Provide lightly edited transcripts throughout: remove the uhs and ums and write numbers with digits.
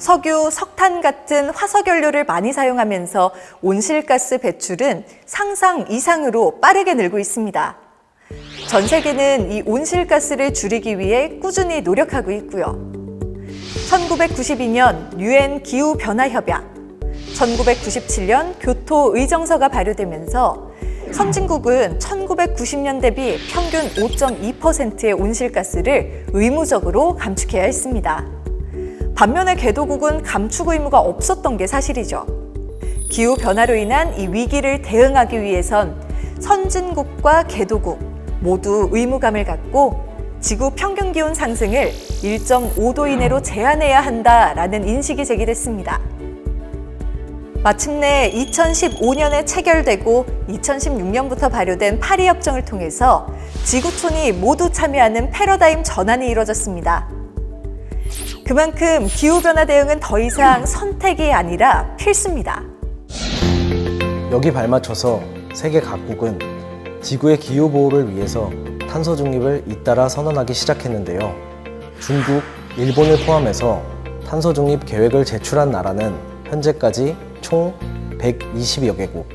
석유, 석탄 같은 화석연료를 많이 사용하면서 온실가스 배출은 상상 이상으로 빠르게 늘고 있습니다. 전 세계는 이 온실가스를 줄이기 위해 꾸준히 노력하고 있고요. 1992년 유엔 기후변화협약, 1997년 교토의정서가 발효되면서 선진국은 1990년 대비 평균 5.2%의 온실가스를 의무적으로 감축해야 했습니다. 반면에 개도국은 감축 의무가 없었던 게 사실이죠. 기후변화로 인한 이 위기를 대응하기 위해선 선진국과 개도국 모두 의무감을 갖고 지구 평균 기온 상승을 1.5도 이내로 제한해야 한다라는 인식이 제기됐습니다. 마침내 2015년에 체결되고 2016년부터 발효된 파리협정을 통해서 지구촌이 모두 참여하는 패러다임 전환이 이뤄졌습니다. 그만큼 기후변화 대응은 더 이상 선택이 아니라 필수입니다. 여기 발맞춰서 세계 각국은 지구의 기후보호를 위해서 탄소 중립을 잇따라 선언하기 시작했는데요. 중국, 일본을 포함해서 탄소 중립 계획을 제출한 나라는 현재까지 총 120여 개국,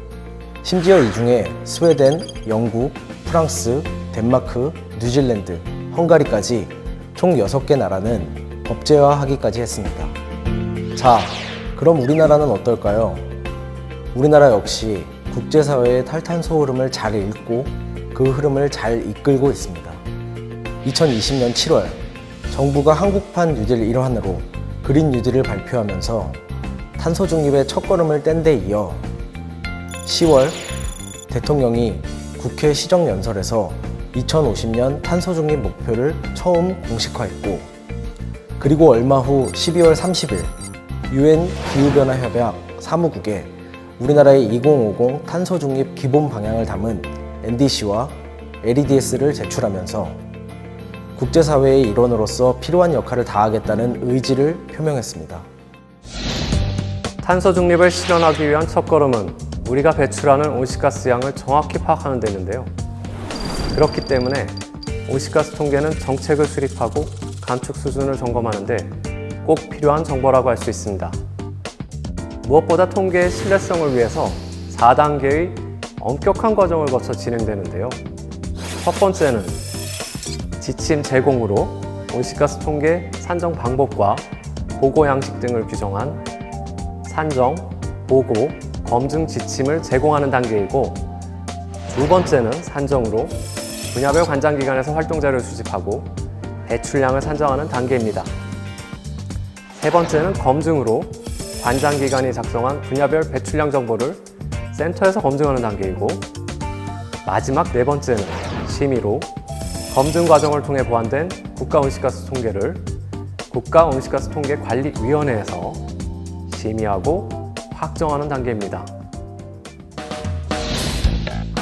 심지어 이 중에 스웨덴, 영국, 프랑스, 덴마크, 뉴질랜드, 헝가리까지 총 6개 나라는 법제화하기까지 했습니다. 자, 그럼 우리나라는 어떨까요? 우리나라 역시 국제사회의 탈탄소 흐름을 잘 읽고 그 흐름을 잘 이끌고 있습니다. 2020년 7월, 정부가 한국판 뉴딜 일환으로 그린 뉴딜을 발표하면서 탄소 중립의 첫걸음을 뗀 데 이어 10월, 대통령이 국회 시정연설에서 2050년 탄소 중립 목표를 처음 공식화했고, 그리고 얼마 후 12월 30일 유엔 기후변화협약 사무국에 우리나라의 2050 탄소 중립 기본 방향을 담은 NDC와 LEDS를 제출하면서 국제사회의 일원으로서 필요한 역할을 다하겠다는 의지를 표명했습니다. 탄소 중립을 실현하기 위한 첫걸음은 우리가 배출하는 온실가스 양을 정확히 파악하는 데인데요. 그렇기 때문에 온실가스 통계는 정책을 수립하고 감축 수준을 점검하는데 꼭 필요한 정보라고 할 수 있습니다. 무엇보다 통계의 신뢰성을 위해서 4단계의 엄격한 과정을 거쳐 진행되는데요. 첫 번째는 지침 제공으로 온실가스 통계 산정 방법과 보고 양식 등을 규정한 산정, 보고, 검증 지침을 제공하는 단계이고, 두 번째는 산정으로 분야별 관장기관에서 활동자료를 수집하고 배출량을 산정하는 단계입니다. 세 번째는 검증으로 관장기관이 작성한 분야별 배출량 정보를 센터에서 검증하는 단계이고, 마지막 네 번째는 심의로 검증 과정을 통해 보완된 국가온실가스 통계를 국가온실가스통계관리위원회에서 심의하고 확정하는 단계입니다.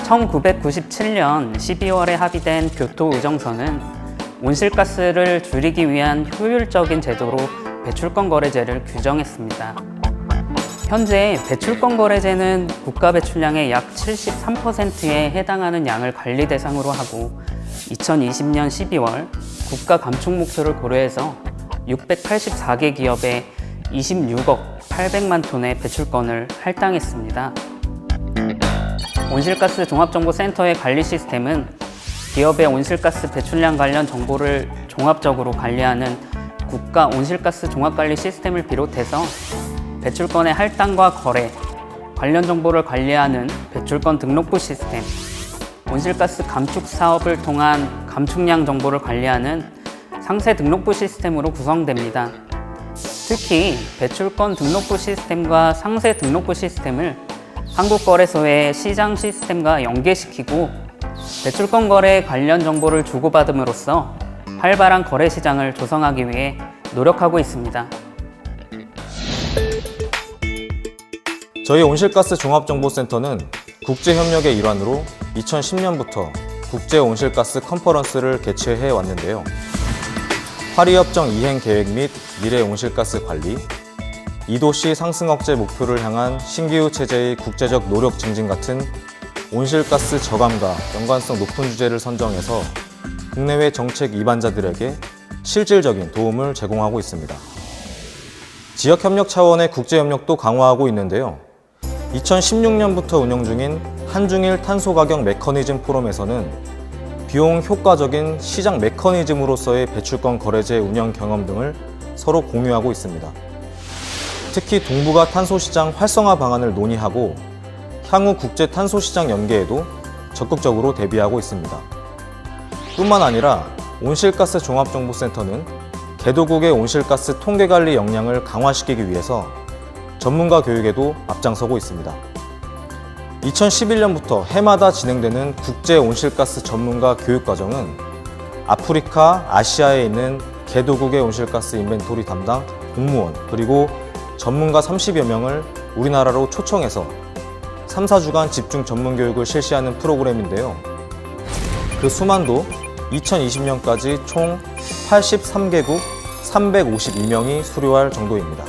1997년 12월에 합의된 교토의정서는 온실가스를 줄이기 위한 효율적인 제도로 배출권 거래제를 규정했습니다. 현재 배출권 거래제는 국가 배출량의 약 73%에 해당하는 양을 관리 대상으로 하고 2020년 12월 국가 감축 목표를 고려해서 684개 기업에 26억 800만 톤의 배출권을 할당했습니다. 온실가스 종합정보센터의 관리 시스템은 기업의 온실가스 배출량 관련 정보를 종합적으로 관리하는 국가 온실가스 종합관리 시스템을 비롯해서 배출권의 할당과 거래, 관련 정보를 관리하는 배출권 등록부 시스템, 온실가스 감축 사업을 통한 감축량 정보를 관리하는 상세 등록부 시스템으로 구성됩니다. 특히 배출권 등록부 시스템과 상세 등록부 시스템을 한국거래소의 시장 시스템과 연계시키고 배출권 거래 관련 정보를 주고받음으로써 활발한 거래 시장을 조성하기 위해 노력하고 있습니다. 저희 온실가스 종합정보센터는 국제협력의 일환으로 2010년부터 국제온실가스 컨퍼런스를 개최해 왔는데요. 파리협정 이행 계획 및 미래 온실가스 관리, 2도씨 상승 억제 목표를 향한 신기후 체제의 국제적 노력 증진 같은 온실가스 저감과 연관성 높은 주제를 선정해서 국내외 정책 입안자들에게 실질적인 도움을 제공하고 있습니다. 지역 협력 차원의 국제 협력도 강화하고 있는데요. 2016년부터 운영 중인 한중일 탄소 가격 메커니즘 포럼에서는 비용 효과적인 시장 메커니즘으로서의 배출권 거래제 운영 경험 등을 서로 공유하고 있습니다. 특히 동북아 탄소시장 활성화 방안을 논의하고 향후 국제 탄소시장 연계에도 적극적으로 대비하고 있습니다. 뿐만 아니라 온실가스 종합정보센터는 개도국의 온실가스 통계관리 역량을 강화시키기 위해서 전문가 교육에도 앞장서고 있습니다. 2011년부터 해마다 진행되는 국제 온실가스 전문가 교육과정은 아프리카, 아시아에 있는 개도국의 온실가스 인벤토리 담당 공무원 그리고 전문가 30여 명을 우리나라로 초청해서 3, 4주간 집중 전문 교육을 실시하는 프로그램인데요. 그 수만도 2020년까지 총 83개국 352명이 수료할 정도입니다.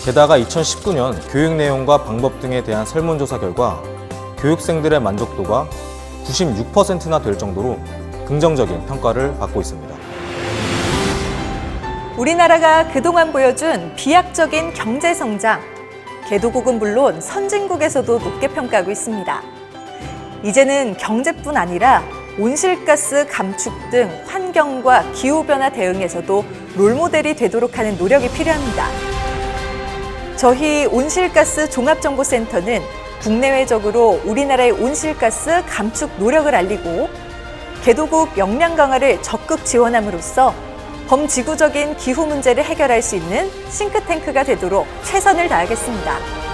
게다가 2019년 교육 내용과 방법 등에 대한 설문조사 결과 교육생들의 만족도가 96%나 될 정도로 긍정적인 평가를 받고 있습니다. 우리나라가 그동안 보여준 비약적인 경제 성장, 개도국은 물론 선진국에서도 높게 평가하고 있습니다. 이제는 경제뿐 아니라 온실가스 감축 등 환경과 기후변화 대응에서도 롤모델이 되도록 하는 노력이 필요합니다. 저희 온실가스 종합정보센터는 국내외적으로 우리나라의 온실가스 감축 노력을 알리고 개도국 역량 강화를 적극 지원함으로써 범지구적인 기후 문제를 해결할 수 있는 싱크탱크가 되도록 최선을 다하겠습니다.